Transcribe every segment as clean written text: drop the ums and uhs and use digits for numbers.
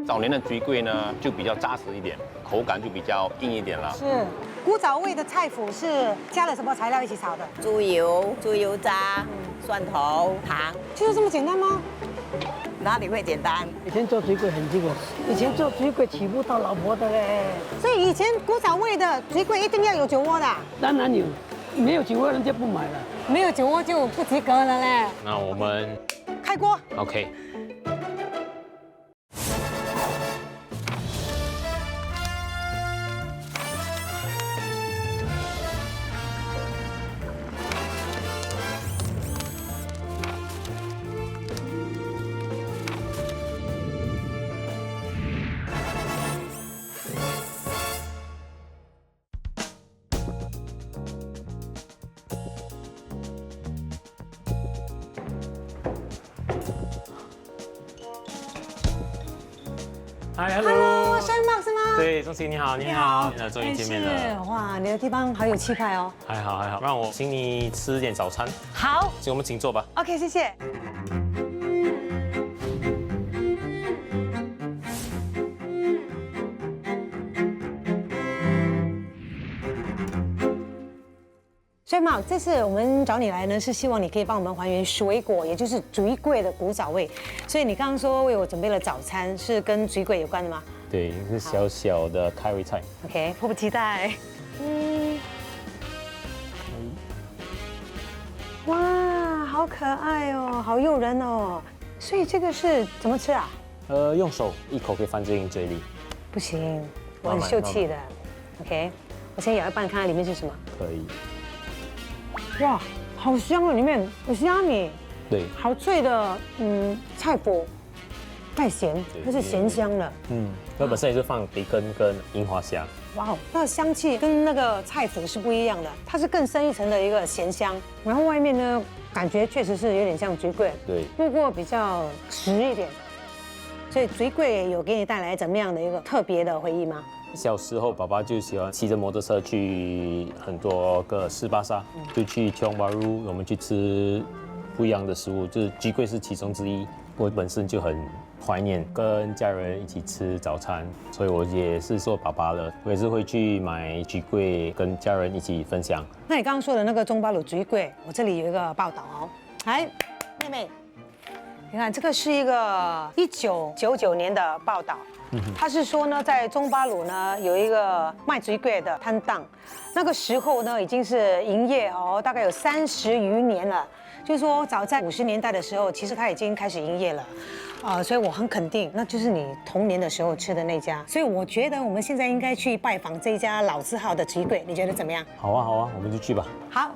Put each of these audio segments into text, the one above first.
早年的菊桂呢就比较扎实一点，口感就比较硬一点了。是古早味的菜脯是加了什么材料一起炒的？猪油、猪油渣、蒜头、糖，就是这么简单吗？哪里会简单？以前做水鬼很辛苦，以前做水鬼娶不到老婆的嘞。所以以前古早味的菊桂一定要有酒窝的，当然有，没有酒窝人家不买了。没有酒窝就不及格了嘞。那我们开锅。 OK。嗨 Hello， 轩茂是吗？对，钟琪你好，你好，终于见面了。是哇，你的地方好有气派哦。还好还好，让我请你吃点早餐。好请我们请坐吧。 ，OK， 谢谢。轩茂，这次我们找你来呢，是希望你可以帮我们还原水果，也就是菊桂的古早味。所以你刚刚说为我准备了早餐，是跟菊桂有关的吗对，是小小的开胃菜。 ？OK， 迫不及待。哇，好可爱哦，好诱人哦。所以这个是怎么吃啊？用手一口可以放进嘴里。不行，我很秀气的。OK， 我先咬一半，看看里面是什么。可以。哇，好香哦，里面有虾米，对，好脆的，菜脯，带咸，它是咸香的。它本身也是放培根跟樱花虾。哇哦，那香气跟那个菜脯是不一样的，它是更深一层的一个咸香，然后外面呢，感觉确实是有点像菊桂，对，不过比较实一点。所以菊桂有给你带来怎么样的一个特别的回忆吗？小时候，爸爸就喜欢骑着摩托车去很多个斯巴沙，就去 Tiong Bahru，我们去吃不一样的食物，就是菊桂是其中之一。我本身就很怀念跟家人一起吃早餐，所以我也是做爸爸了，我也是会去买菊桂跟家人一起分享。那你刚刚说的那个中巴鲁菊桂，我这里有一个报道哦，来，妹妹，你看这个是一个1999年的报道。他是说呢，在中巴鲁呢有一个卖菊桂的摊档，那个时候呢已经是营业哦，大概有30余年了。就是说，早在50年代的时候，其实他已经开始营业了，所以我很肯定，那就是你童年的时候吃的那家。所以我觉得我们现在应该去拜访这一家老字号的菊桂，你觉得怎么样？好啊，好啊，我们就去吧。好。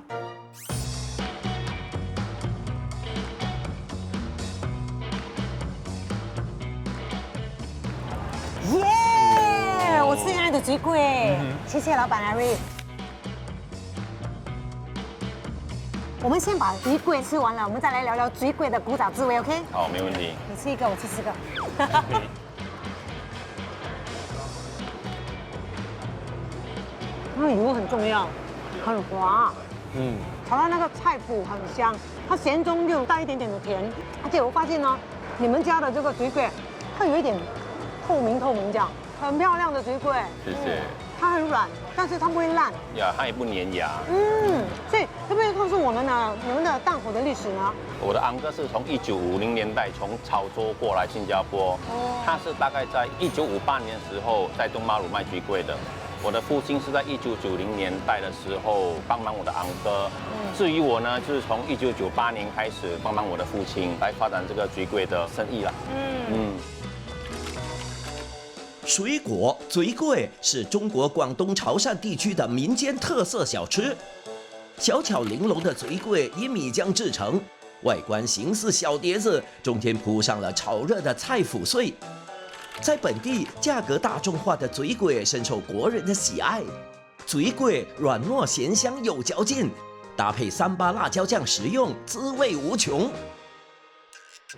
耶！我最爱的菊桂，谢谢老板阿瑞。我们先把菊桂吃完了，我们再来聊聊菊桂的古早滋味 ，OK？ 好，没问题。你吃一个，我吃4个。那油很重要，很滑。炒到那个菜脯很香，它咸中又带一点点的甜，而且我发现呢，你们家的这个菊桂，它有一点透明这样，很漂亮的菊桂。谢谢。它很软，但是它不会烂。呀，它也不粘牙。所以可不可以告诉我们呢，你们的档口的历史呢？我的昂哥是从1950年代从潮州过来新加坡，他是大概在1958年的时候在东马鲁卖菊桂的。我的父亲是在1990年代的时候帮忙我的昂哥，至于我呢，就是从1998年开始帮忙我的父亲来发展这个菊桂的生意了。水果菊桂是中国广东潮汕地区的民间特色小吃，小巧玲珑的菊桂以米浆制成，外观形似小碟子，中间铺上了炒热的菜脯碎。在本地，价格大众化的菊桂深受国人的喜爱。菊桂软糯咸香有嚼劲，搭配3-8辣椒酱食用，滋味无穷。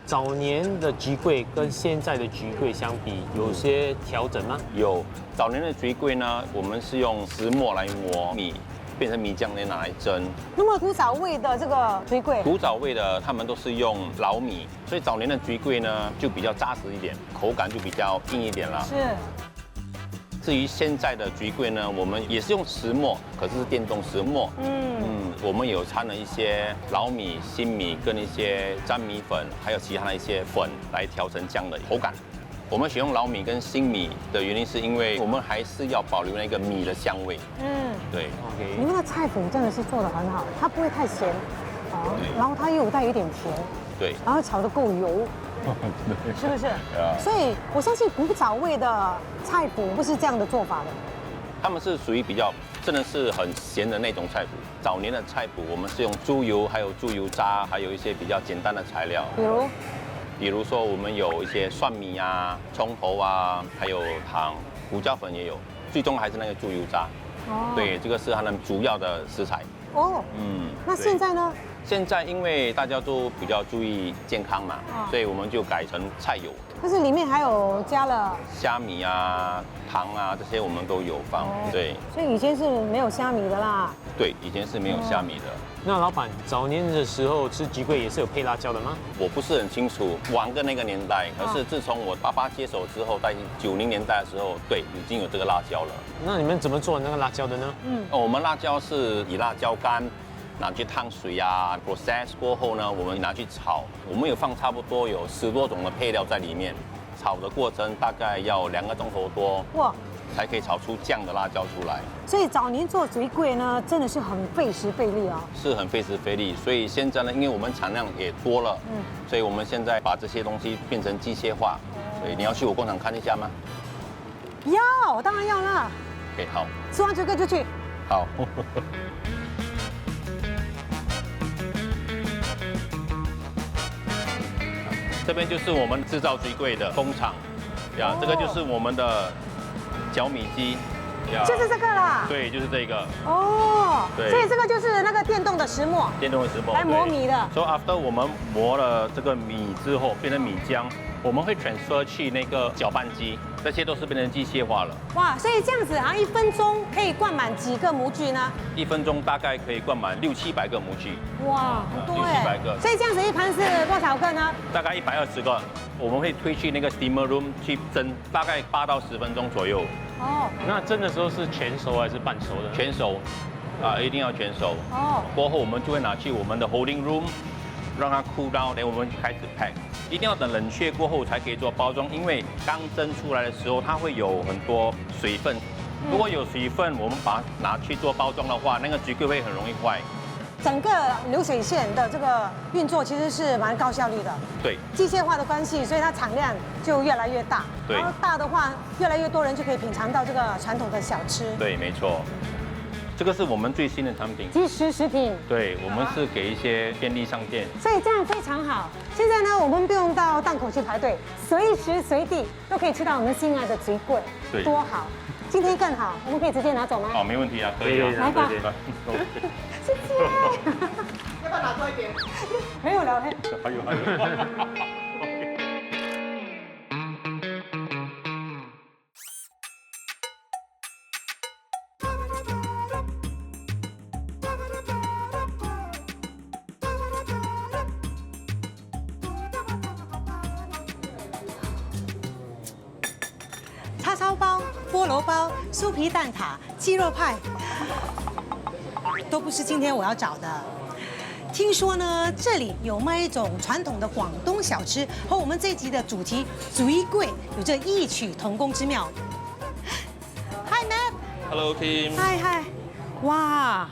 早年的菊桂跟现在的菊桂相比，有些调整吗？有早年的菊桂呢，我们是用石磨来磨米，变成米浆来拿来蒸。那么古早味的这个水粿，古早味的他们都是用老米，所以早年的水粿呢就比较扎实一点，口感就比较硬一点啦。是至于现在的菊桂呢，我们也是用石磨，可是是电动石磨。我们有掺了一些老米、新米跟一些粘米粉，还有其他的一些粉来调成这样的口感。我们选用老米跟新米的原因，是因为我们还是要保留那个米的香味。对。你们的菜脯真的是做得很好，它不会太咸，然后它又带有一点甜，对。然后炒得够油。是不是？所以我相信古早味的菜脯不是这样的做法的。他们是属于比较真的是很咸的那种菜脯。早年的菜脯我们是用猪油，还有猪油渣，还有一些比较简单的材料。比如说我们有一些蒜米啊、葱头啊，还有糖、胡椒粉也有，最终还是那个猪油渣。对，这个是它们主要的食材。那现在呢？现在因为大家都比较注意健康嘛，所以我们就改成菜油。但是里面还有加了虾米啊、糖啊这些我们都有放。对。所以以前是没有虾米的啦。对，以前是没有虾米的。那老板早年的时候吃菊桂也是有配辣椒的吗？我不是很清楚晚个那个年代，可是自从我爸爸接手之后，在90年代的时候，对，已经有这个辣椒了。那你们怎么做那个辣椒的呢？我们辣椒是以辣椒干拿去烫水啊 ，process 过后呢，我们拿去炒。我们有放差不多有10多种的配料在里面，炒的过程大概要2个钟头多，才可以炒出这样的辣椒出来。所以早年做水粿呢，真的是很费时费力啊。是很费时费力，所以现在呢，因为我们产量也多了，所以我们现在把这些东西变成机械化。所以你要去我工厂看一下吗？要，当然要啦。OK， 好。吃完水粿就去。好。这边就是我们制造水粿的工厂，这个就是我们的搅米机，就是这个啦。对，就是这个。对。所以这个就是那个电动的石磨。电动的石磨。来磨米的。So after 我们磨了这个米之后，变成米浆，我们会 transfer 去那个搅拌机，这些都是变成机械化了。哇，所以这样子好像1分钟可以灌满几个模具呢？1分钟大概可以灌满600-700个模具。哇，很多哎。600-700个。所以这样子一盘是多少个呢？大概120个。我们会推去那个 steamer room 去蒸，大概8到10分钟左右。那蒸的时候是全熟还是半熟的？全熟，一定要全熟。过后我们就会拿去我们的 holding room， 让它 cool down， 然后我们开始 pack。一定要等冷却过后才可以做包装，因为刚蒸出来的时候它会有很多水分。如果有水分，我们把它拿去做包装的话，那个菊桂会很容易坏。整个流水线的这个运作其实是蛮高效率的。对。机械化的关系，所以它产量就越来越大。对。然后大的话，越来越多人就可以品尝到这个传统的小吃。对，没错。这个是我们最新的产品，即食食品。对，我们是给一些便利商店，所以这样非常好。现在呢，我们不用到档口去排队，随时随地都可以吃到我们心爱的菊桂，对，多好。今天更好，我们可以直接拿走吗？好，没问题啊，可以啊，来吧。谢谢。要不要拿多一点？没有聊天。还有。叉烧包、菠萝包、酥皮蛋挞、鸡肉派，都不是今天我要找的。听说呢，这里有卖一种传统的广东小吃，和我们这一集的主题水粿有着异曲同工之妙。Hi Matt。Hello Tim。嗨。哇。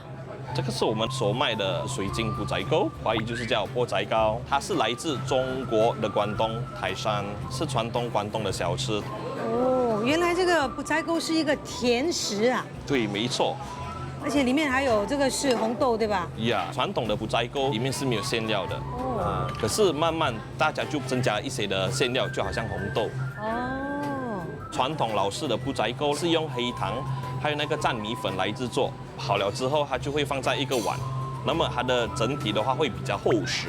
这个是我们所卖的水晶布仔糕，华语就是叫钵仔糕，它是来自中国的广东台山，是传统广东的小吃。哦，原来这个布仔糕是一个甜食啊。对，没错。而且里面还有这个是红豆，对吧？传统的布仔糕里面是没有馅料的。可是慢慢大家就增加一些的馅料，就好像红豆。传统老式的布仔糕是用黑糖还有那个粘米粉来制作，好了之后它就会放在一个碗，那么它的整体的话会比较厚实。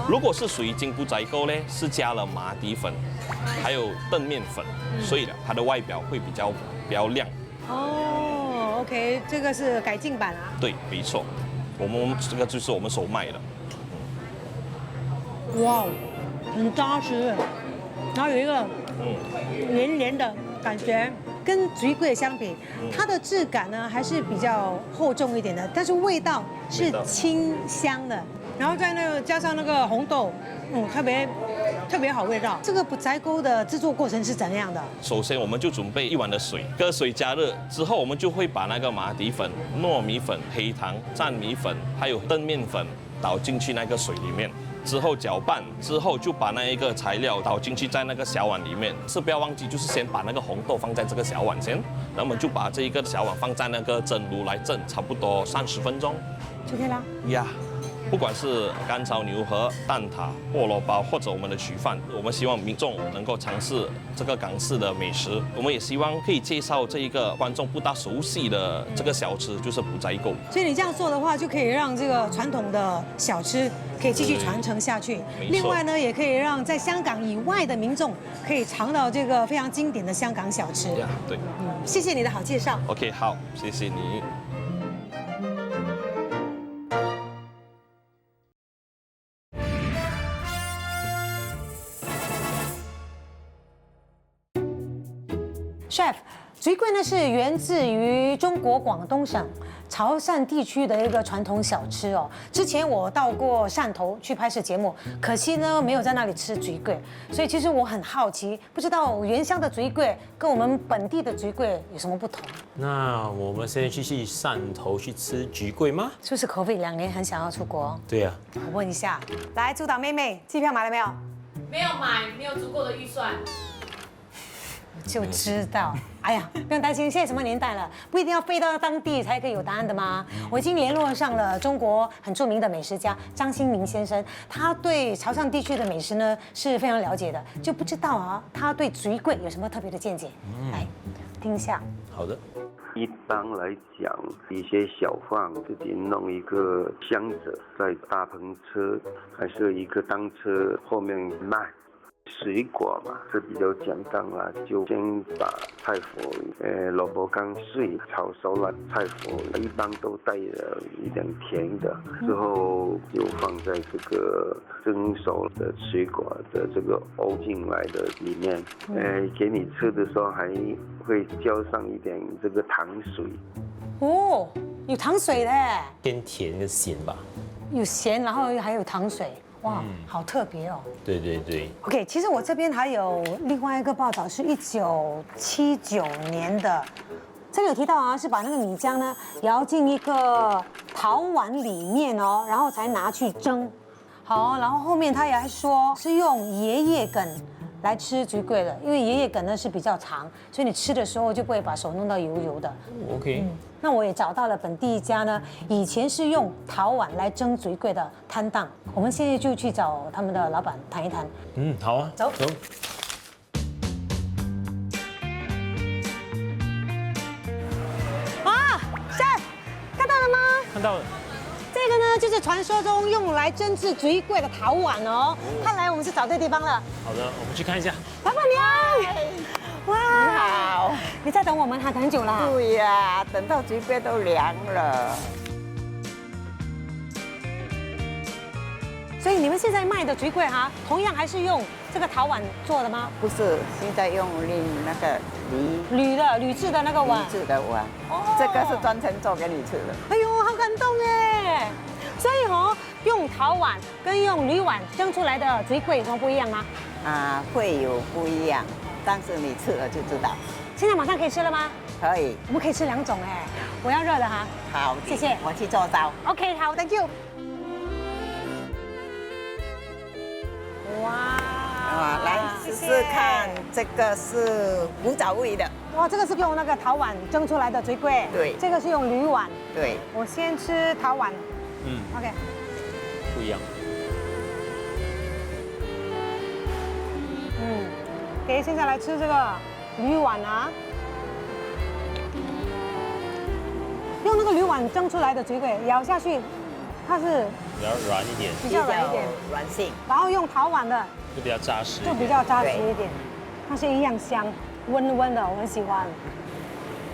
如果是水晶布仔糕呢，是加了马蹄粉，还有澄面粉，所以它的外表会比较亮。OK， 这个是改进版啊。对，没错，我们这个就是我们手卖的。哇，很扎实，然后有一个黏黏的感觉。跟菊桂相比，它的质感呢还是比较厚重一点的，但是味道是清香的。然后在那个加上那个红豆，特别好味道。这个不摘钩的制作过程是怎样的？首先我们就准备1碗的水，搁水加热之后，我们就会把那个马蹄粉、糯米粉、黑糖、粘米粉还有澄面粉倒进去那个水里面。之后搅拌，之后就把那一个材料倒进去在那个小碗里面。是不要忘记，就是先把那个红豆放在这个小碗先，然后我们就把这一个小碗放在那个蒸炉来蒸，差不多30分钟就可以啦。呀。不管是干炒牛河、蛋挞、菠萝包，或者我们的焗饭，我们希望民众能够尝试这个港式的美食。我们也希望可以介绍这一个观众不大熟悉的这个小吃，就是不摘钩。所以你这样做的话，就可以让这个传统的小吃可以继续传承下去。另外呢，也可以让在香港以外的民众可以尝到这个非常经典的香港小吃。对，谢谢你的好介绍。OK， 好，谢谢你。Chef， 菊桂呢是源自于中国广东省潮汕地区的一个传统小吃哦。之前我到过汕头去拍摄节目，可惜呢没有在那里吃菊桂，所以其实我很好奇，不知道原乡的菊桂跟我们本地的菊桂有什么不同？那我们现在去汕头去吃菊桂吗？是不是口味2年很想要出国？对呀。我问一下，来主导妹妹，机票买了没有？没有买，没有足够的预算。就知道，哎呀，不用担心，现在什么年代了，不一定要飞到当地才可以有答案的吗？我已经联络上了中国很著名的美食家张新明先生，他对潮汕地区的美食呢是非常了解的，就不知道啊，他对菊桂有什么特别的见解？来听一下。好的。一般来讲，一些小贩自己弄一个箱子，在大篷车还是一个单车后面卖。水果嘛，这比较简单啦，就先把菜脯、萝卜干碎炒熟了，菜脯一般都带了一点甜的，之后就放在这个蒸熟的水果的这个欧进来的里面，给你吃的时候还会浇上一点这个糖水。哦，有糖水的，偏甜跟咸吧。有咸，然后还有糖水。哇，好特别哦！对对对。OK， 其实我这边还有另外一个报道，是1979年的，这个有提到啊，是把那个米浆呢舀进一个陶碗里面哦，然后才拿去蒸。好，然后后面他也还说是用爷爷梗来吃菊桂的，因为爷爷梗呢是比较长，所以你吃的时候就不会把手弄到油油的。OK。那我也找到了本地一家呢，以前是用陶碗来蒸菊桂的摊档，我们现在就去找他们的老板谈一谈。好啊，走。啊，Chef，看到了吗？看到了。这个呢，就是传说中用来蒸制菊桂的陶碗哦。看来我们是找对地方了。好的，我们去看一下。老板娘，哇，你好，你在等我们很久啦？对呀，等到菊桂都凉了。所以你们现在卖的菊桂哈，同样还是用这个陶碗做的吗？不是，现在用那个铝制的那个碗。铝制的碗，这个是专程做给你吃的。哎呦，好感动哎！所以哦，用陶碗跟用铝碗蒸出来的菊桂有什么不一样吗？啊，会有不一样，但是你吃了就知道。现在马上可以吃了吗？可以。我们可以吃2种哎，我要热的哈。好，谢谢。我去做烧。OK， 好 ，Thank you。哇，来试试看，这个是古早味的。哇，这个是用那个陶碗蒸出来的菊桂。对。这个是用铝碗。对。我先吃陶碗。OK。不一样。OK， 现在来吃这个铝碗啊。用那个铝碗蒸出来的菊桂，咬下去，它是比较软一点，比较软一点，软性。然后用陶碗的就比较扎实，就比较扎实一点，它是一样香，温温的，我很喜欢。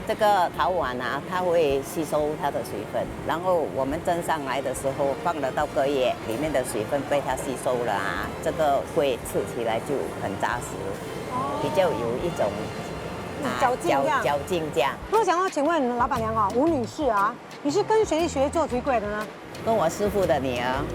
这个陶碗啊，它会吸收它的水分，然后我们蒸上来的时候放了到隔夜，里面的水分被它吸收了啊，这个会吃起来就很扎实，比较有一种嚼劲这样。那我想要请问老板娘哦，吴女士啊，你是跟谁学做水鬼的呢？跟我师傅的女儿。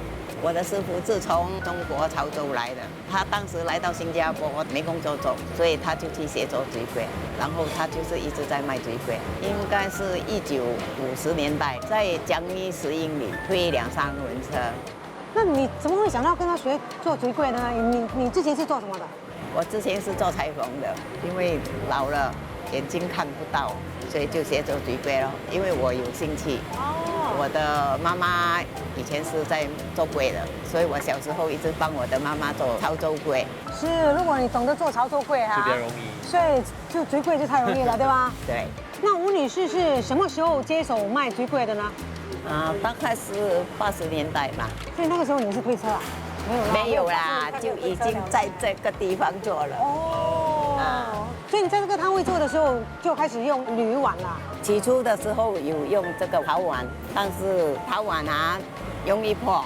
我的师傅是从中国潮州来的，他当时来到新加坡没工作做，所以他就去学做水鬼，然后他就是一直在卖水鬼。应该是1950年代，在江一10英里推2、3轮车。那你怎么会想到跟他学做水鬼呢？你之前是做什么的？我之前是做裁缝的，因为老了眼睛看不到，所以就学做水鬼咯。因为我有兴趣。我的妈妈以前是在做柜的，所以我小时候一直帮我的妈妈做潮州柜。是，如果你懂得做潮州柜啊，就比较容易。所以就水柜就太容易了，对吧？对。那吴女士是什么时候接手卖水柜的呢？大概是80年代吧。所以那个时候你是推车啊？没有啦，就已经在这个地方做了。所以你在这个摊位做的时候就开始用铝碗了。起初的时候有用这个陶碗，但是陶碗啊容易破，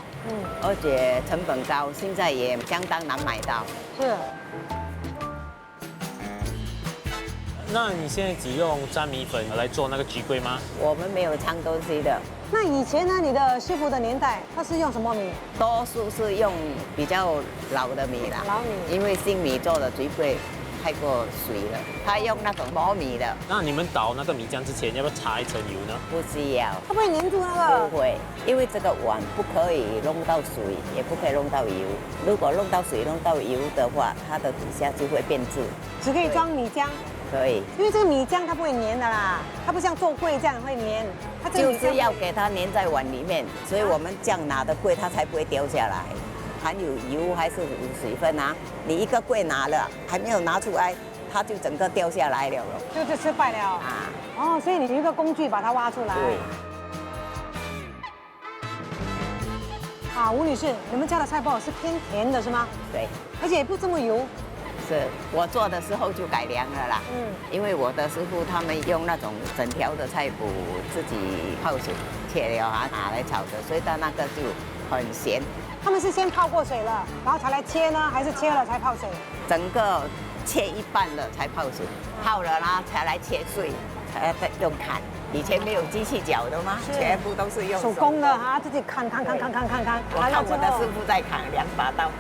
而且成本高，现在也相当难买到。是。那你现在只用粘米粉来做那个菊柜吗？我们没有掺东西的。那以前呢？你的师傅的年代，他是用什么米？多数是用比较老的米啦，老米，因为新米做的菊柜太过水了，他用那种磨米的。那你们捣那个米浆之前，要不要擦一层油呢？不需要。它不会粘住那个？不会，因为这个碗不可以弄到水，也不可以弄到油。如果弄到水、弄到油的话，它的底下就会变质。只可以装米浆。可以。因为这个米浆它不会粘的啦，它不像做柜这样会粘。它就是要给它粘在碗里面，所以我们这样拿的柜，它才不会掉下来。含有油还是有水分啊？你一个柜拿了，还没有拿出来，它就整个掉下来了，就是失败了啊！哦，所以你有一个工具把它挖出来。对。啊，吴女士，你们家的菜包是偏甜的是吗？对。而且也不这么油。是我做的时候就改良了啦。因为我的师傅他们用那种整条的菜脯自己泡水切了啊，拿来炒的，所以它那个就很咸。他们是先泡过水了，然后才来切呢，还是切了才泡水？整个切一半了才泡水，泡了啦才来切碎，才用砍。以前没有机器搅的吗？全部都是用手工的哈，自己砍。我看我的师傅在砍，2把刀，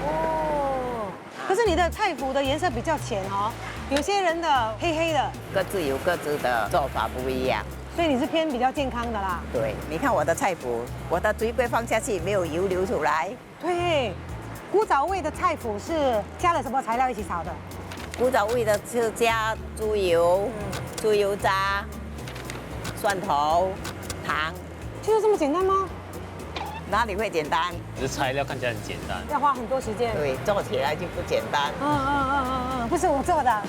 哦。可是你的菜脯的颜色比较浅哦，有些人的黑黑的。各自有各自的做法不一样。所以你是偏比较健康的啦。对，你看我的菜脯，我的水柜放下去没有油流出来。对，古早味的菜脯是加了什么材料一起炒的？古早味的是加猪油、猪油渣、蒜头、糖。就是这么简单吗？哪里会简单？这材料看起来很简单，要花很多时间。对，做起来就不简单。不是我做的。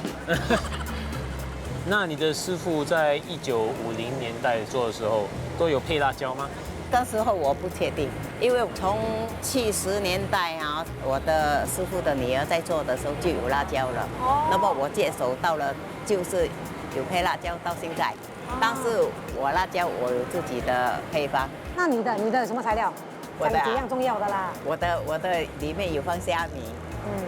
那你的师傅在1950年代做的时候都有配辣椒吗？那时候我不确定，因为从70年代啊，我的师傅的女儿在做的时候就有辣椒了。那么我接手到了就是有配辣椒到现在，但是我辣椒我有自己的配方。那你的什么材料？我的几样重要的啦。我的里面有放虾米。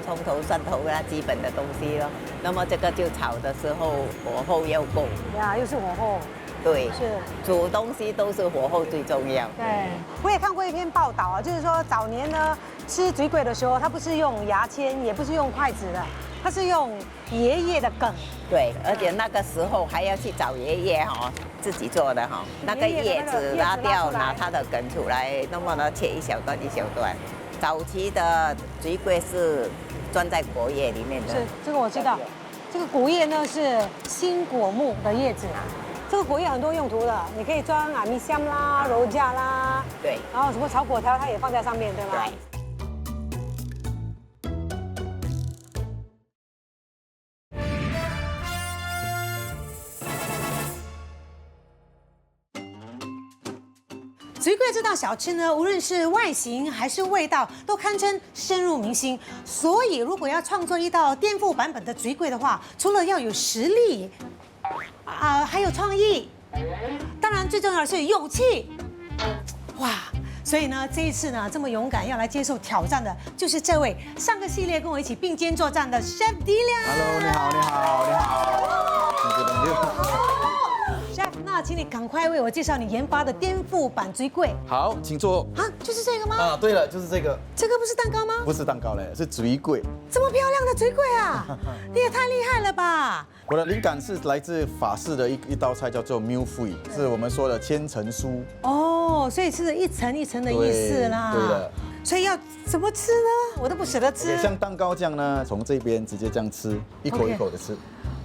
葱头、蒜头啊，基本的东西咯。那么这个就炒的时候火候要够。呀，又是火候。对，是煮东西都是火候最重要。对，我也看过一篇报道啊，就是说早年呢吃水鬼的时候，他不是用牙签，也不是用筷子的，他是用爷爷的梗。对，而且那个时候还要去找爷爷哈，自己做的哈，那个叶子拉掉，拿它的梗出来，那么呢切一小段一小段。早期的水柜是装在果叶里面的。是，这个我知道。这个果叶呢是新果木的叶子。这个果叶很多用途的，你可以装米香啦、肉酱啦。对。然后什么炒粿条，它也放在上面，对吗？对。水柜这道小吃呢，无论是外形还是味道，都堪称深入民心。所以，如果要创作一道颠覆版本的水柜的话，除了要有实力，还有创意，当然最重要的是勇气。哇！所以呢，这一次呢，这么勇敢要来接受挑战的，就是这位上个系列跟我一起并肩作战的 Chef Dylan。Hello， 你好，你好，你好。Chef， 那请你赶快为我介绍你研发的颠覆版嘴粿。好，请坐。啊，就是这个吗？啊，对了，就是这个。这个不是蛋糕吗？不是蛋糕嘞，是嘴粿。这么漂亮的嘴粿啊，你也太厉害了吧！我的灵感是来自法式的一道菜，叫做 millefeuille， 是我们说的千层酥。哦，所以是一层一层的意思啦。对的。所以要怎么吃呢？我都不舍得吃。像蛋糕这样呢，从这边直接这样吃，一口一口的吃。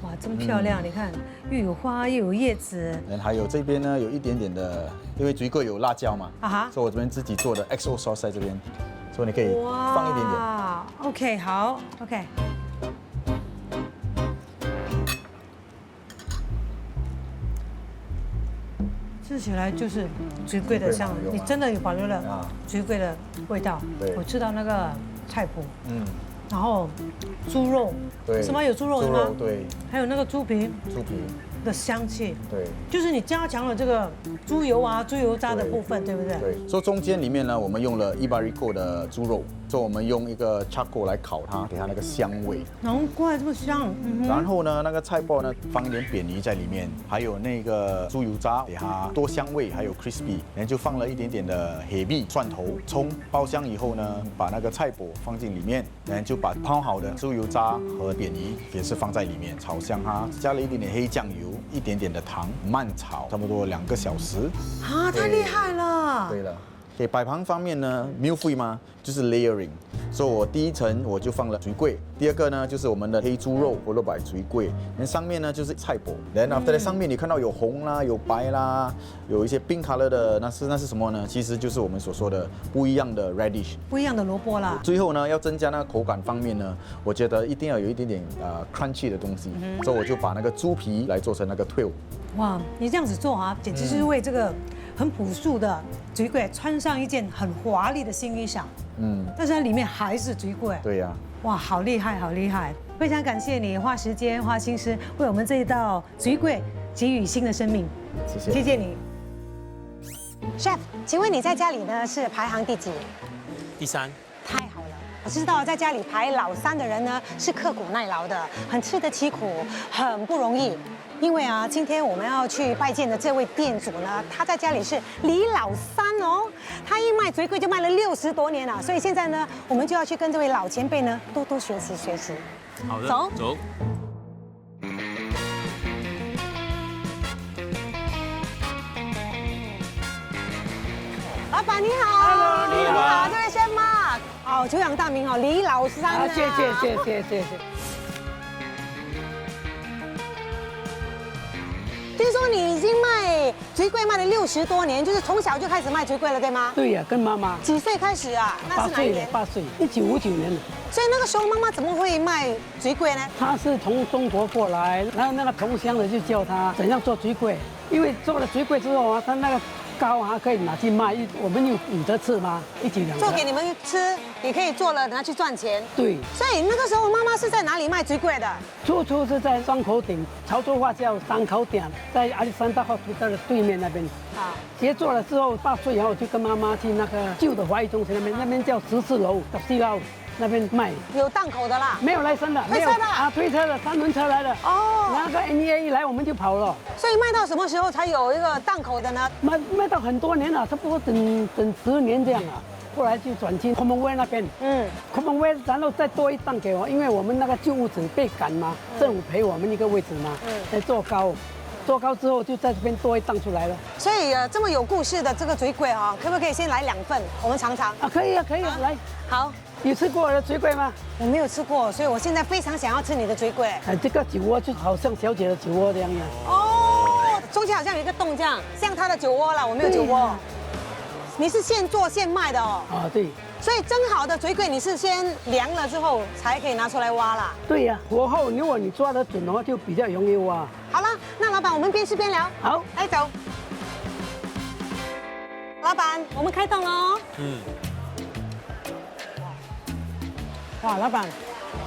哇，这么漂亮！你看，又有花又有叶子。还有这边呢，有一点点的，因为嘴粿有辣椒嘛，所以我这边自己做的 XO sauce 在这边，所以你可以放一点点。哇 ，OK， 好 ，OK。吃起来就是嘴粿的香，你真的有保留了嘴粿的味道。我吃到那个菜脯，然后猪肉，什么有猪肉的吗？对，还有那个猪皮的香气，对，就是你加强了这个猪油啊、猪油渣的部分，对不对？对，所以中间里面呢，我们用了Iberico的猪肉，所以我们用一个 charcoal 来烤它，给它那个香味。难怪这么香。然后呢，那个菜包呢，放一点扁鱼在里面，还有那个猪油渣，给它多香味，还有 crispy， 然后就放了一点点的黑蜜、蒜头、葱，爆香以后呢，把那个菜脯放进里面，然后就把泡好的猪油渣和扁鱼也是放在里面炒香它，加了一点点黑酱油，一点点的糖，慢炒，差不多2个小时。啊，太厉害了！对了。给摆盘方面呢 millefeuille 嘛，就是 layering， 所以我第一层我就放了嘴粿，第二个呢就是我们的黑猪肉，我都摆嘴粿，然后上面呢就是菜脯，然后在上面你看到有红啦，有白啦，有一些pink color的，那是什么呢？其实就是我们所说的不一样的 radish， 不一样的萝卜啦。最后呢，要增加那个口感方面呢，我觉得一定要有一点点crunchy 的东西，所以我就把那个猪皮来做成那个 tuile。哇，你这样子做啊，简直是为这个很朴素的嘴粿穿上一件很华丽的新衣裳。但是它里面还是嘴粿。对呀。哇，好厉害，好厉害！非常感谢你花时间、花心思为我们这一道嘴粿给予新的生命。谢谢。谢谢你。Chef， 请问你在家里呢是排行第几？第3。太好了。我知道在家里排老3的人呢是刻苦耐劳的，很吃得起苦，很不容易。因为啊，今天我们要去拜见的这位店主呢，他在家里是李老3哦，他一卖嘴粿就卖了60多年了，所以现在呢，我们就要去跟这位老前辈呢多多学习学习。好的，走。老板你好 ，Hello， 你好，这位先Mark，哦，久仰大名哦，李老3啊，谢谢。听说你已经卖嘴粿卖了60多年，就是从小就开始卖嘴粿了，对吗？对呀，跟妈妈。几岁开始啊？那是哪一年？8岁，1959年的。所以那个时候妈妈怎么会卖嘴粿呢？她是从中国过来，然后那个同乡的就教她怎样做嘴粿，因为做了嘴粿之后啊，她那个糕还可以拿去卖，我们有得吃吗？1举2得。做给你们吃，也可以做了拿去赚钱。对。所以那个时候妈妈是在哪里卖嘴粿的？初是在双口顶，潮州话叫三口顶，在亚历山大hospital的对面那边。啊。学做了之后，8岁以后就跟妈妈去那个旧的华语中学那边叫14楼14楼那边卖。有档口的啦？没有来生的，推车的啊，推车的3轮车来的。哦。那个 NEA 一来我们就跑了。所以卖到什么时候才有一个档口的呢？卖到很多年了，差不多整10年这样了。后来就转去 Commonwealth 那边，Commonwealth 然后再多一档给我，因为我们那个旧屋子被赶嘛，政府赔我们一个位置嘛，来做高之后就在这边多一档出来了。所以这么有故事的这个嘴粿啊，可不可以先来2份，我们尝尝？啊，可以啊，来。好，有吃过我的嘴粿吗？我没有吃过，所以我现在非常想要吃你的嘴粿。这个酒窝就好像小姐的酒窝这样。哦，中间好像有一个洞这样，像她的酒窝了，我没有酒窝。你是现做现卖的哦？啊，对。所以蒸好的嘴粿你是先凉了之后才可以拿出来挖啦？对呀，火候如果你抓得准的话，就比较容易挖。好了，那老板我们边吃边聊。好，来走。老板，我们开动了哦。哇，老板，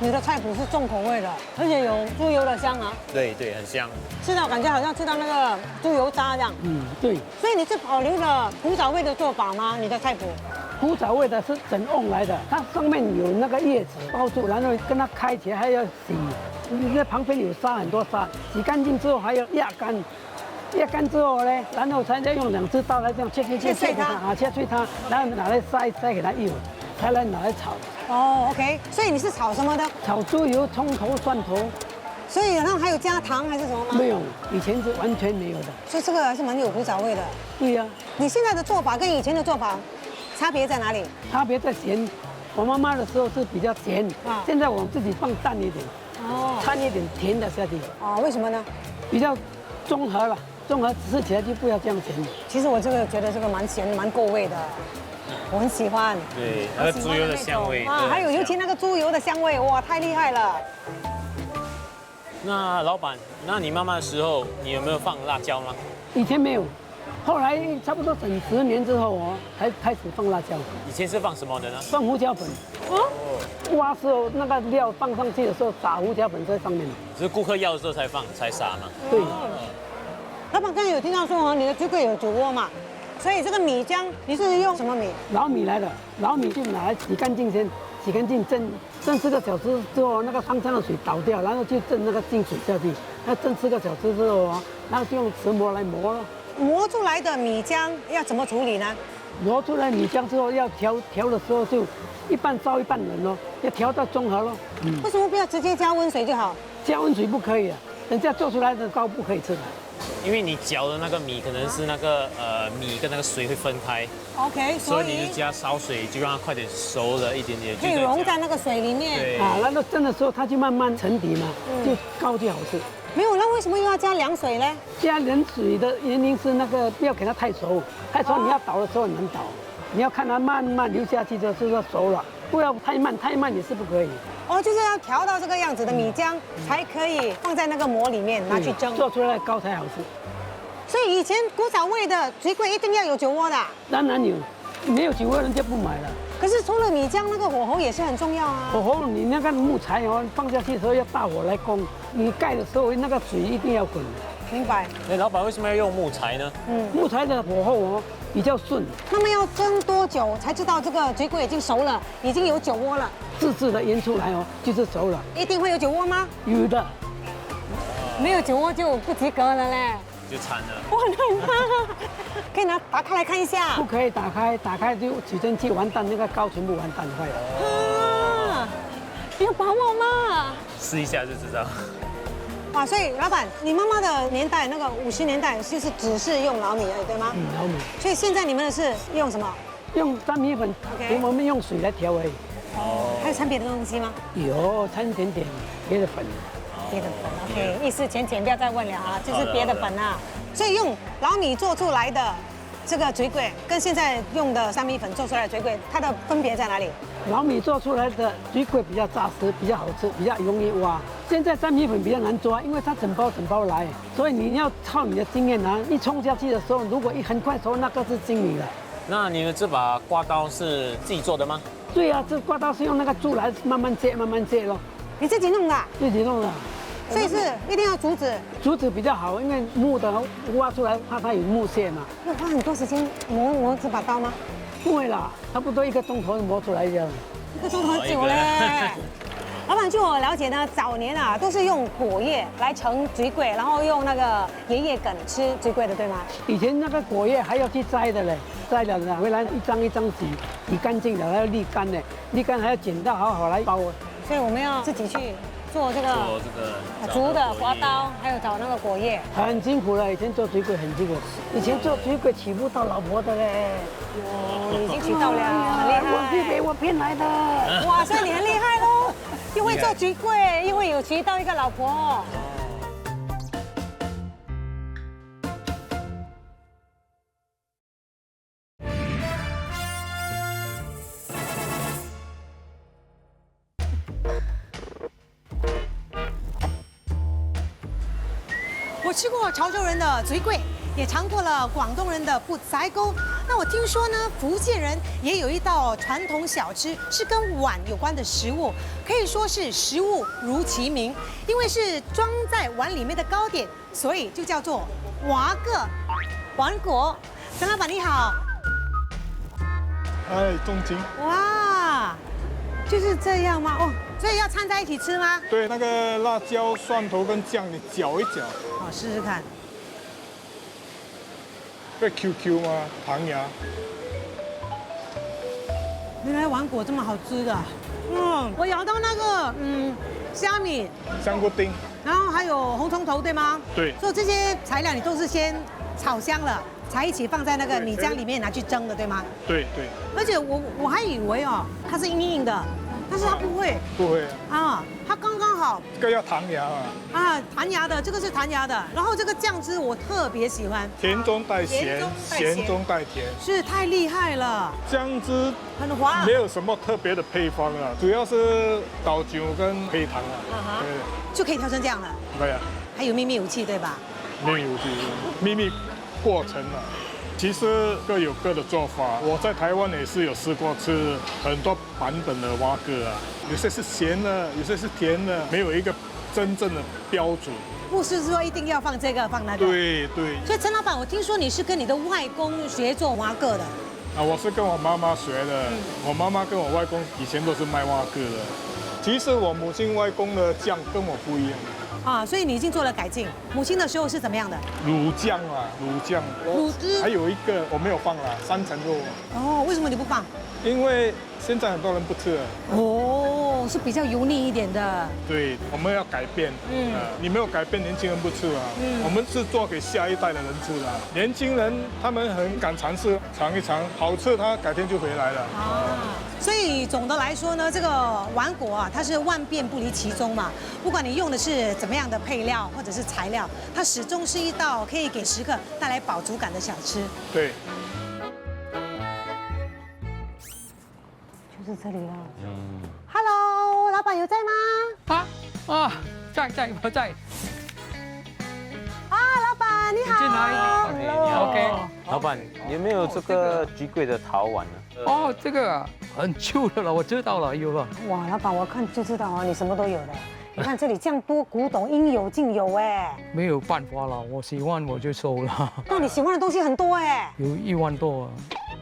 你的菜谱是重口味的，而且有猪油的香啊，对对，很香。吃到感觉好像吃到那个猪油渣这样。对。所以你是保留了古早味的做法吗？你的菜谱？古早味的是整瓮来的，它上面有那个叶子包住，然后跟它开起来还要洗，那旁边有沙，很多沙，洗干净之后还要压干。压干之后呢，然后才再用2只刀来这样切碎它，切碎它，然后拿来塞给它一会，才来拿来炒。哦 ，OK， 所以你是炒什么的？炒猪油、葱头、蒜头。所以然后还有加糖还是什么吗？没有，以前是完全没有的。所以这个还是蛮有古早味的。对呀。你现在的做法跟以前的做法差别在哪里？差别在咸。我妈妈的时候是比较咸，现在我自己放淡一点，掺一点甜的下去。哦，为什么呢？比较综合了。综合吃起来就不要这样咸。其实我觉得这个蛮咸蛮够味的，我很喜欢。对，那个猪油的香味啊，还有尤其那个猪油的香味，哇，太厉害了。那老板，那你妈妈的时候，你有没有放辣椒吗？以前没有，后来差不多整10年之后才开始放辣椒。以前是放什么的呢？放胡椒粉。哦。挖时候那个料放上去的时候撒胡椒粉在上面。只是顾客要的时候才放才撒嘛。对。老板刚才有听到说你的猪柜有酒窝嘛，所以这个米浆你是用什么米？老米来的，老米就拿来洗干净先，洗干净蒸4个小时之后，那个肮脏的水倒掉，然后就蒸那个净水下去，那蒸4个小时之后然后就用石磨来磨了。磨出来的米浆要怎么处理呢？磨出来米浆之后要调的时候就一半烧一半冷咯，要调到中和咯。为什么不要直接加温水就好？加温水不可以啊，人家做出来的糕不可以吃的。因为你搅的那个米可能是那个米跟那个水会分开 ，OK， 所以你就加烧水，就让它快点熟了一点点，可以溶在那个水里面。对啊，然后蒸的时候它就慢慢沉底嘛，就糕就好吃。没有，那为什么又要加凉水呢？加冷水的原因是那个不要给它太熟，太熟你要倒的时候很难倒，你要看它慢慢流下去的时候熟了，不要太慢，太慢也是不可以。哦，就是要调到这个样子的米浆，才可以放在那个馍里面拿去蒸，做出来的糕才好吃。所以以前古早味的水粿一定要有酒窝的。当然有，没有酒窝人家不买了。可是除了米浆，那个火候也是很重要啊。火候你那个木材放下去的时候要大火来攻，你盖的时候那个水一定要滚。明白。那老板为什么要用木材呢？木材的火候比较顺。那么要蒸多久才知道这个水粿已经熟了，已经有酒窝了？自制的腌出来就是熟了。一定会有酒窝吗？有的。没有酒窝就不及格了嘞。就惨了。我很害怕，可以打开来看一下。不可以打开就取蒸器完蛋，那个糕全部完蛋坏了。啊，有把握吗？试一下就知道。哇，所以老板，你妈妈的年代那个50年代就是只是用老米而已，对吗？老米。所以现在你们的是用什么？用粘米粉，我们用水来调而已。哦。还有掺别的东西吗？有掺一点点别的粉。别的粉 ，OK， 意思浅不要再问了啊，就是别的粉啊。所以用老米做出来的这个水粿，跟现在用的三米粉做出来的水粿，它的分别在哪里？老米做出来的水粿比较扎实，比较好吃，比较容易挖。现在三米粉比较难抓，因为它整包来，所以你要靠你的经验一冲下去的时候，如果很快熟，那个是精米了。那你的这把刮刀是自己做的吗？对啊，这刮刀是用那个竹来慢慢切咯。你自己弄的？自己弄的。所以是一定要竹子，竹子比较好，因为木的挖出来怕它有木屑嘛。要花很多时间磨这把刀吗？不会啦，差不多1个钟头磨出来这样。1个钟头很久嘞。老板，据我了解呢，早年都是用果叶来盛水粿，然后用那个爷爷梗吃水粿的，对吗？以前那个果叶还要去摘的嘞，摘了拿回来一张一张洗干净了，还要沥干呢，沥干还要剪到好来包。所以我们要自己去做这个竹的刮刀，还有找那个果叶，很辛苦了。以前做水粿很辛苦，以前做水粿娶不到老婆的嘞。已经娶到了，很厉害。我骗来的。哇，所以你很厉害喽，又会做水粿，又会有娶到一个老婆。我吃过潮州人的水粿，也尝过了广东人的不仔糕。那我听说呢，福建人也有一道传统小吃是跟碗有关的食物，可以说是食物如其名，因为是装在碗里面的糕点，所以就叫做娃个碗果。陈老板你好。哎，重金。哇，就是这样吗？哦，所以要掺在一起吃吗？对，那个辣椒、蒜头跟酱你搅一搅。好，试试看。会 QQ 吗？弹牙。原来碗果这么好吃的。我咬到那个虾米、香菇丁，然后还有红葱头，对吗？对。所以这些材料你都是先炒香了，才一起放在那个米浆里面拿去蒸的，对吗？对对。而且我还以为哦，它是硬硬的，但是它不会。不会啊，它刚刚好。这个要弹牙啊。啊，弹牙的，这个是弹牙的。然后这个酱汁我特别喜欢，甜中带咸，咸中带甜，是太厉害了。酱汁很滑，没有什么特别的配方啊，主要是倒酒跟黑糖啊，对，就可以调成这样了。对啊。还有秘密武器对吧？秘密武器，秘密过程啊。其实各有各的做法，我在台湾也是有试过吃很多版本的蛙哥啊，有些是咸的，有些是甜的，没有一个真正的标准。不是说一定要放这个放那个。对对。所以陈老板，我听说你是跟你的外公学做蛙哥的。啊，我是跟我妈妈学的，我妈妈跟我外公以前都是卖蛙哥的。其实我母亲外公的酱跟我不一样。啊，所以你已经做了改进。母亲的时候是怎么样的？卤酱啊，卤酱，卤汁，还有一个我没有放啦，3层肉。哦，为什么你不放？因为现在很多人不吃了。哦，是比较油腻一点的。对，我们要改变。你没有改变，年轻人不吃啊。我们是做给下一代的人吃的。年轻人他们很敢尝试，尝一尝，好吃他改天就回来了。啊，所以总的来说呢，这个碗果啊，它是万变不离其宗嘛。不管你用的是怎么样的配料或者是材料，它始终是一道可以给食客带来饱足感的小吃。对。就是这里了。Hello， 老板有在吗？在，我在。啊，老板你好。进来。你好。 OK。老板，有没有这个菊桂的陶碗呢？哦，这个很旧的了，我知道了，有了。哇，老板，我看就知道啊，你什么都有的。你看这里这样多古董，应有尽有哎。没有办法了，我喜欢我就收了。那你喜欢的东西很多哎。有1万多。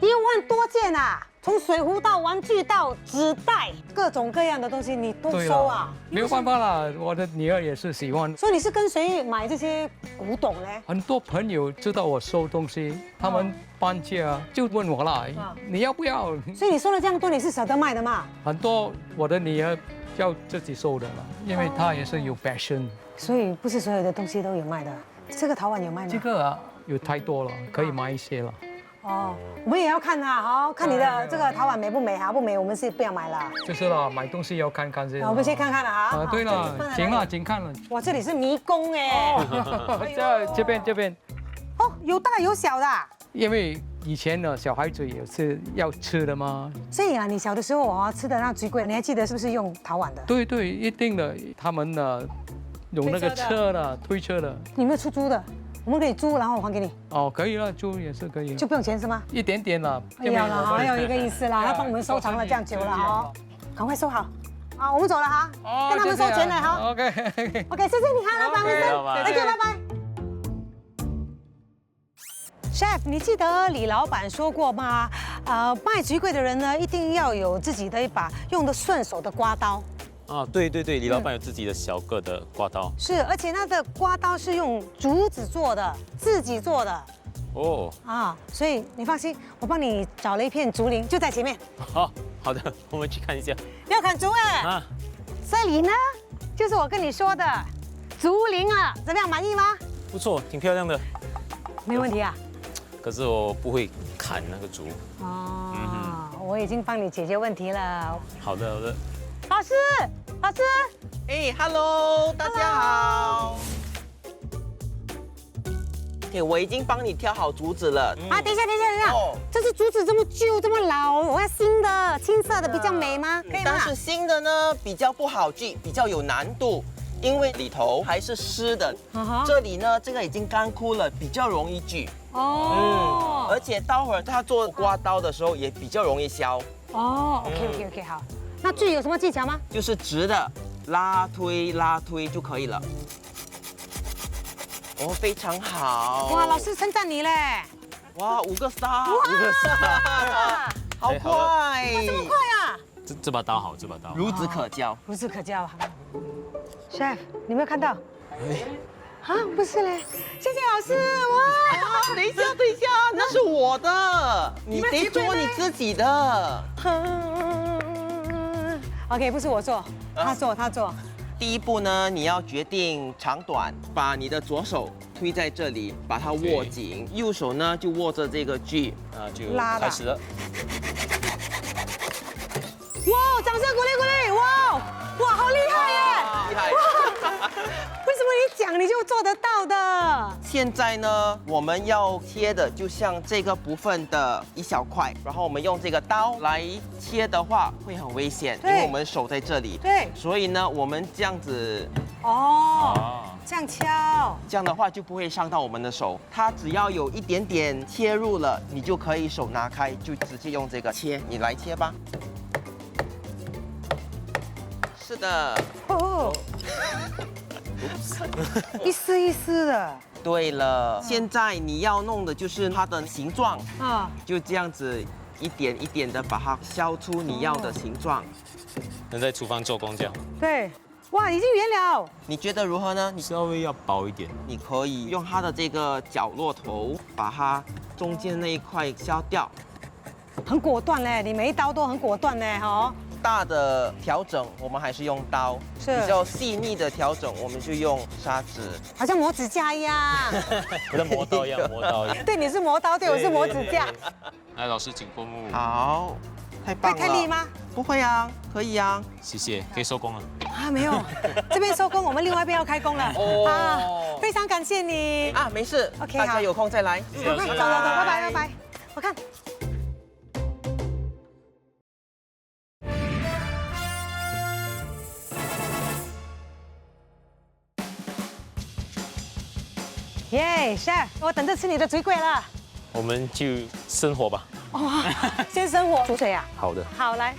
1万多件啊！从水壶到玩具到纸袋，各种各样的东西你都收啊？没有办法啦，我的女儿也是喜欢。所以你是跟谁买这些古董呢？很多朋友知道我收东西，他们搬家就问我啦，你要不要？所以你收了这样多，你是舍得卖的嘛？很多我的女儿要自己收的了，因为她也是有 passion。所以不是所有的东西都有卖的。这个陶碗有卖吗？这个啊，有太多了，可以买一些了。哦，我们也要看啊，好看你的这个陶碗美不美，好不美，我们是不要买了。就是了，买东西要看看这。我们先看看了哈。对了，行了，请看了。哇，这里是迷宫哎。这边。哦，有大有小的。因为以前呢，小孩子也是要吃的嘛。所以啊，你小的时候啊，吃的那菊桂，你还记得是不是用陶碗的？对，一定的。他们呢，用那个车的推车的。你没有出租的？我们可以租，然后我还给你。哦，可以了，租也是可以。就不用钱是吗？一点点了。没有了，还有一个意思啦，他帮我们收藏了这样久了哈，赶快收好。好，我们走了哈，跟他们收钱了哈。OK， 谢谢你哈，老板，我们再见，拜拜。Chef， 你记得李老板说过吗？卖菊桂的人呢，一定要有自己的一把用得顺手的刮刀。啊，对，李老板有自己的小个的刮刀。是，而且他的刮刀是用竹子做的，自己做的。哦。啊，所以你放心，我帮你找了一片竹林，就在前面。好的，我们去看一下。要砍竹哎。啊。这里呢，就是我跟你说的竹林了，怎么样，满意吗？不错，挺漂亮的。没问题啊。可是我不会砍那个竹。哦，我已经帮你解决问题了。好的。老师，哎 ，Hello， 大家好。我已经帮你挑好竹子了。啊，等一下，这是竹子这么旧这么老，我要新的青色的比较美吗？可以吗？但是新的呢比较不好锯，比较有难度。因为里头还是湿的。这里呢，这个已经干枯了，比较容易锯。而且待会儿它做刮刀的时候也比较容易削。OK，好。那锯有什么技巧吗？就是直的拉推就可以了。非常好。哇，老师称赞你嘞！哇，5个 star，5个 star，好快！这么快啊！这把刀好，这把刀孺子可教，孺子可教。Chef， 你没有看到？不是嘞，谢谢老师。哇，等一下，那是我的，你得做你自己的。OK， 不是我做，他做。第一步呢，你要决定长短，把你的左手推在这里，把它握紧，右手呢就握着这个锯，就开始了。哇，掌声鼓励！哇，好厉害耶！厉害！为什么你讲你就做得到的？现在呢，我们要切的就像这个部分的一小块，然后我们用这个刀来切的话会很危险，因为我们手在这里。对。所以呢，我们这样子。这样敲。这样的话就不会伤到我们的手。它只要有一点点切入了，你就可以手拿开，就直接用这个切。你来切吧。是的。一丝一丝的。对了，现在你要弄的就是它的形状就这样子一点一点的把它削出你要的形状。能在厨房做工这样。对，哇，已经圆了。你觉得如何呢？你稍微要薄一点。你可以用它的这个角落头，把它中间那一块削掉。很果断嘞，你每一刀都很果断嘞，大的调整我们还是用刀，比较细腻的调整我们就用砂纸，好像磨指甲一样，跟磨刀一样，磨刀一样。对，你是磨刀，对，我是磨指甲。来，老师请过目。好，太棒了。会太利吗？不会啊，可以啊。谢谢，可以收工了。没有，这边收工，我们另外一边要开工了。非常感谢你。没事 ，OK， 大家有空再来。走，拜拜。我看。耶，Chef， 我等着吃你的水鬼了。我们就生火吧。先生火煮水啊。好的。好，来，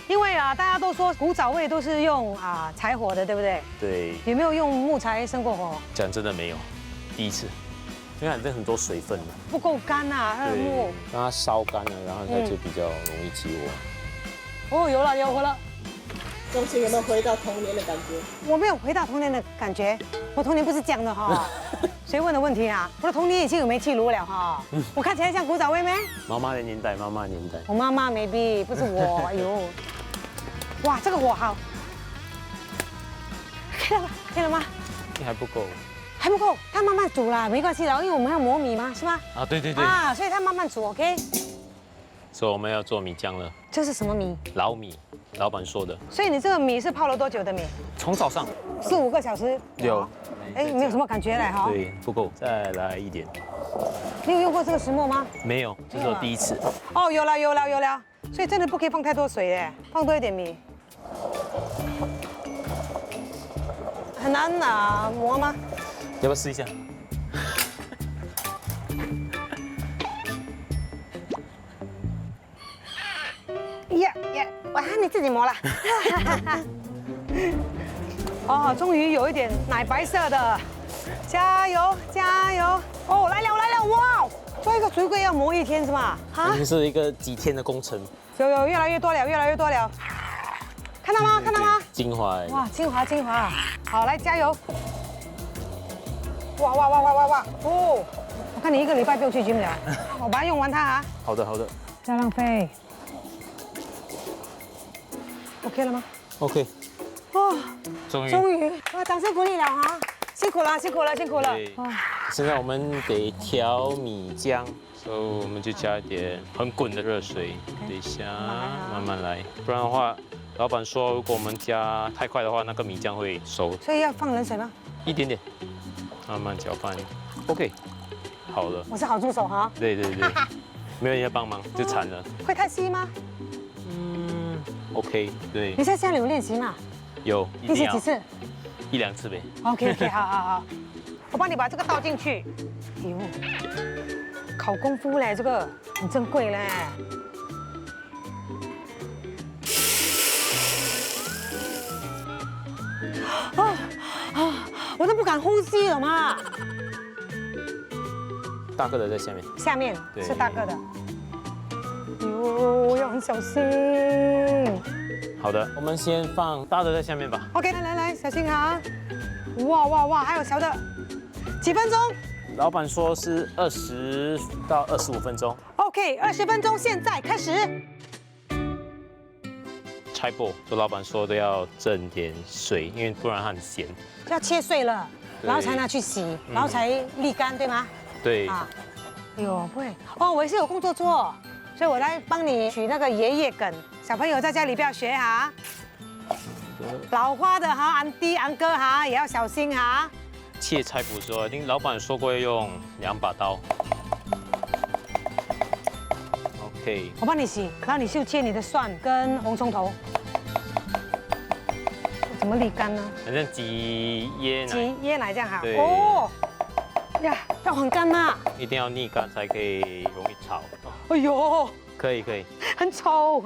因为大家都说古早味都是用柴火的，对不对？对。有没有用木材生过火？讲真的没有，第一次。你看这很多水分不够干那木。让它烧干了，然后它就比较容易起火。有了。钟情有没有回到童年的感觉？我没有回到童年的感觉，我童年不是这样的哈。谁问的问题啊？我的童年已经有煤气炉了哈。我看起来像古早味没？妈妈的年代。我妈妈 maybe 不是我，哎呦，哇，这个火好，可以了吗？还不够。还不够，它慢慢煮啦，没关系的，因为我们要磨米嘛，是吗？对。所以它慢慢煮 ，OK。所以我们要做米浆了。这是什么米？老米。老板说的，所以你这个米是泡了多久的米？从早上4、5个小时。有，没有什么感觉嘞哈。对，不够，再来一点。你有用过这个石磨吗？没有，这是我第一次。有了，所以真的不可以放太多水耶，放多一点米。很难磨吗？要不要试一下？哇，你自己磨了。终于有一点奶白色的，加油！来了！哇，做一个水鬼要磨1天是吗？这是一个几天的工程。有，越来越多了。看到吗？精华。哇，精华。好，来加油！哇！我看你1个礼拜不用去 gym 了，我把它用完它好的。不要浪费。OK 了吗 ？OK。哇，终于！哇，掌声鼓励了哈！辛苦了。哇！现在我们得调米浆，所以我们就加一点很滚的热水，等一下慢慢来，不然的话，老板说如果我们加太快的话，那个米浆会熟。所以要放冷水吗？一点点，慢慢搅拌。OK， 好了。我是好助手哈。对，没有人要帮忙就惨了。会太稀吗？OK， 对。你在家里有练习吗？有。练习几次1-2次呗。OK， 好，我帮你把这个倒进去。哎呦，考功夫嘞，这个很珍贵嘞。我都不敢呼吸了嘛。大个的在下面。下面对是大个的。哟，要很小心。好的，我们先放大的在下面吧。 OK， 来，小心啊！哇，还有小的，几分钟老板说是20到25分钟。 ？OK， 20分钟，现在开始。菜脯，就老板说都要蒸点水，因为不然它很咸。要切碎了，对然后才拿去洗，然后才沥干，对吗？对，啊，哎呦，不会哦，我也是有工作做，所以我来帮你取那个爷爷梗。小朋友在家里不要学哈，老花的哈，安弟安哥哈也要小心哈。切菜脯的时候，听老板说过要用2把刀。OK， 我帮你洗，然后你就切你的蒜跟红葱头。怎么沥干呢？反正挤椰奶，挤椰奶这样好。对哦，呀，要很干嘛？一定要沥干才可以容易炒。哎呦，可以，很丑。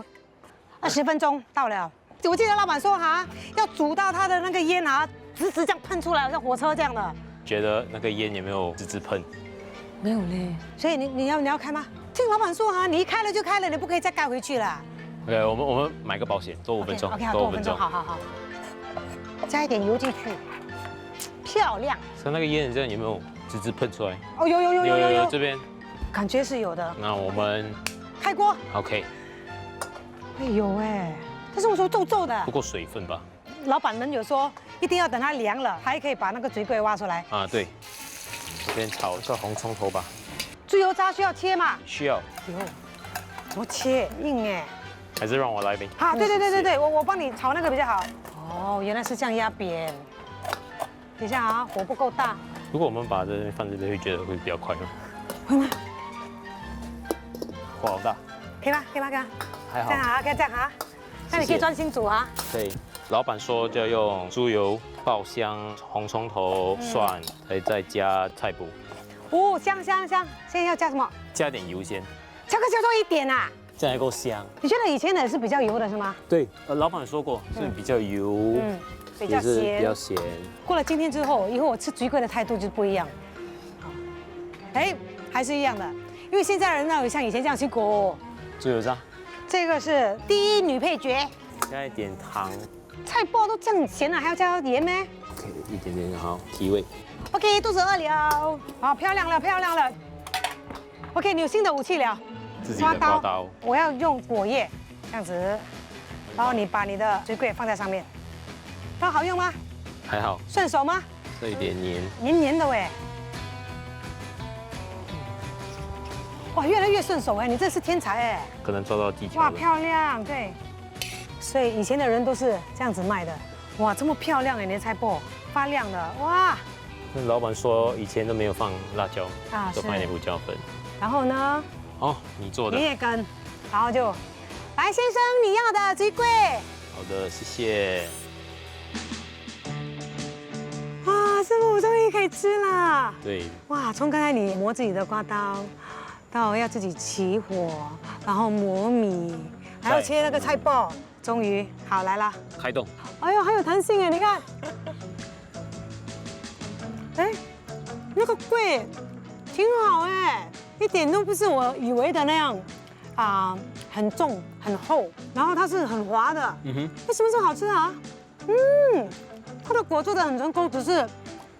20分钟到了，我记得老板说哈，要煮到它的那个烟啊，直这样喷出来，像火车这样的。觉得那个烟有没有直喷？没有嘞。所以你要开吗？听老板说哈，你一开了就开了，你不可以再盖回去了。 OK， 我们买个保险，多5分钟。 OK， 多5分钟，好。加一点油进去，漂亮。像那个烟这样有没有直喷出来？哦，有，这边感觉是有的。那我们开锅。 OK。哎有哎，但是我说皱的，不够水分吧？老板们有说一定要等它凉了，才可以把那个嘴龟挖出来。啊，对。这边炒个红葱头吧。猪油渣需要切吗？需要。哟，怎么切？硬哎。还是让我来呗。好，对，我帮你炒那个比较好。哦，原来是这样压扁。等一下啊，火不够大。如果我们把这边放这边，会觉得会比较快吗？会吗？火好大。可以吗？还好。这样啊，可以这样啊。那你可以专心煮啊。对，老板说就要用猪油、爆香、红葱头、蒜，再加菜脯。哦，香。现在要加什么？加点油先。加多一点啊。这样还够香。你觉得以前的是比较油的是吗？对，老板说过是比较油，比较咸。比较咸。过了今天之后，以后我吃菊桂的态度就不一样。哎，还是一样的，因为现在人哪有像以前这样辛苦。猪油渣。这个是第一女配角。加一点糖。菜脯都这样咸了，还要加盐咩 ？OK， 一点点好提味。OK， 肚子饿了，好漂亮了。OK， 你有新的武器了。 自己的刮刀，我要用果叶这样子，然后你把你的水桂放在上面，这样好用吗？还好。顺手吗？这一点黏，黏的喂。哇，越来越顺手哎，你这是天才哎。可能抓到技巧。哇，漂亮，对。所以以前的人都是这样子卖的。哇，这么漂亮哎，你的菜脯发亮的哇。那老板说以前都没有放辣椒啊，都放一点胡椒粉。然后呢？ 哦，你做的。你也跟，然后就，来先生，你要的菊桂。好的，谢谢。哇，师傅，我终于可以吃了。对。哇，从刚才你磨自己的刮刀，到要自己起火，然后磨米，还要切那个菜脯，终于好来了。开动。哎呦，还有弹性哎，你看。哎，那个桂挺好哎。 一点都不是我以为的那样，很重很厚，然后它是很滑的。为什么这么好吃啊？它的果做的很成功，只是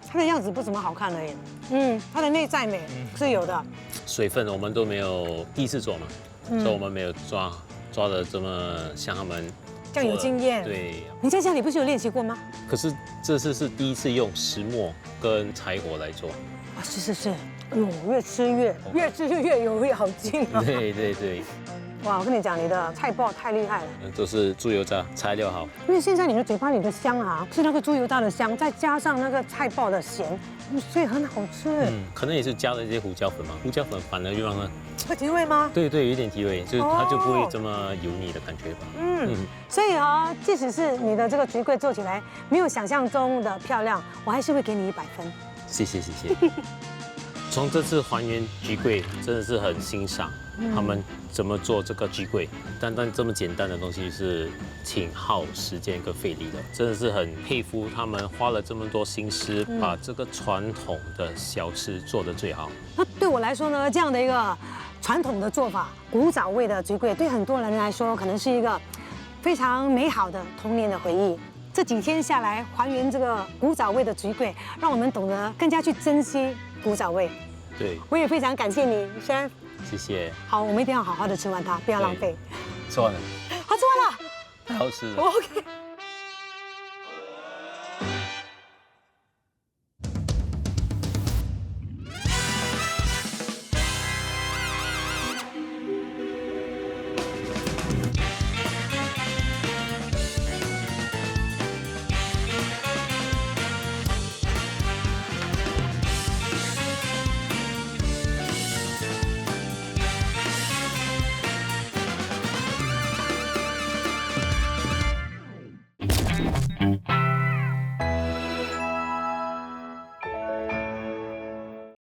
它的样子不怎么好看而已。它的内在美是有的。水分我们都没有第一次做嘛，所以我们没有抓的这么像他们这样有经验。对。你在家里不是有练习过吗？可是这次是第一次用石磨跟柴火来做。是。 哎呦，越吃越有味好劲啊！对。哇，我跟你讲，你的菜脯太厉害了。都是猪油渣，材料好。因为现在你的嘴巴里的香啊，是那个猪油渣的香，再加上那个菜脯的咸，所以很好吃。可能也是加了一些胡椒粉嘛，胡椒粉反而就让它会提味吗？对对，有点提味，就是它就不会这么油腻的感觉吧。所以啊，即使是你的这个菊桂做起来没有想象中的漂亮，我还是会给你100分。谢谢。从这次还原菊桂，真的是很欣赏他们怎么做这个菊桂。单这么简单的东西是挺耗时间跟费力的，真的是很佩服他们花了这么多心思，把这个传统的小吃做得最好。那对我来说呢，这样的一个传统的做法，古早味的菊桂，对很多人来说可能是一个非常美好的童年的回忆。这几天下来，还原这个古早味的菊桂，让我们懂得更加去珍惜古早味。对，我也非常感谢你，Chef。谢谢。好，我们一定要好好的吃完它，不要浪费。吃完了，好，吃完了，太好吃了。OK。